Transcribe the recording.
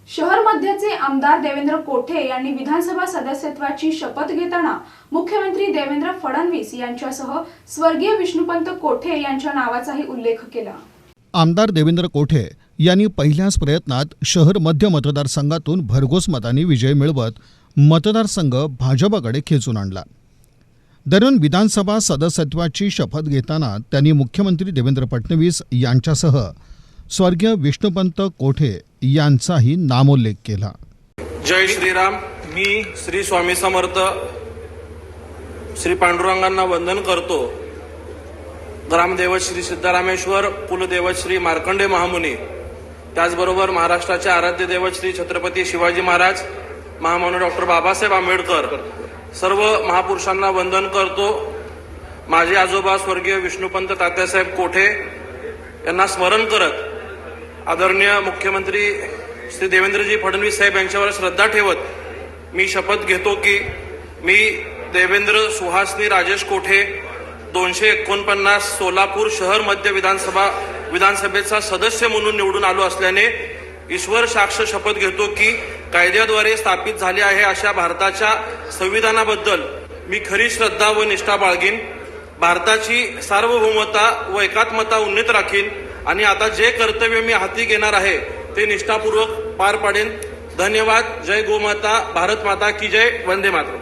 शहर मध्यचे आमदार देवेंद्र कोठे यांनी विधानसभा सदस्यत्वाची शपथ घेताना मुख्यमंत्री देवेंद्र फडणवीस यांच्यासह स्वर्गीय विष्णुपंत कोठे यांच्या नावाचाही उल्लेख केला। आमदार देवेंद्र कोठे यांनी पहिल्याच प्रयत्नात शहर मध्य मतदारसंघातून भरघोस मतांनी विजय मिळवत मतदारसंघ भाजपकडे खेचून आणला। दरम्यान विधानसभा सदस्यत्वाची शपथ घेताना त्यांनी मुख्यमंत्री देवेंद्र फडणवीस यांच्यासह स्वर्गीय विष्णुपंत कोठे यांचाही नामोल्लेख केला। जय श्रीराम। मी श्री स्वामी समर्थ श्री पांडुरंगांना वंदन करतो। ग्रामदेवत श्री सिद्धरामेश्वर, कुलदेवत श्री मार्कंडे महामुनी, त्याचबरोबर महाराष्ट्राचे आराध्य देवत श्री छत्रपती शिवाजी महाराज, महामानव डॉक्टर बाबासाहेब आंबेडकर, सर्व महापुरुषांना वंदन करतो। माझे आजोबा स्वर्गीय विष्णुपंत तात्यासाहेब कोठे यांना स्मरण करत आदरणीय मुख्यमंत्री श्री देवेंद्रजी फडणवीस साहेब यांच्यावर श्रद्धा ठेवत मी शपथ घेतो की मी देवेंद्र सुहासनी राजेश कोठे 249 सोलापूर शहर मध्य विधानसभेचा सदस्य म्हणून निवडून आलो असल्याने ईश्वर साक्ष शपथ घेतो की कायद्याद्वारे स्थापित झाले आहे अशा भारताच्या संविधानाबद्दल मी खरी श्रद्धा व निष्ठा बाळगीन, भारताची सार्वभौमता व एकात्मता उन्नत राखीन आणि आता जे कर्तव्य मी हाती घेणार आहे ते निष्ठापूर्वक पार पाडेन। धन्यवाद। जय गोमाता, भारत माता की जय, वंदे मातरम।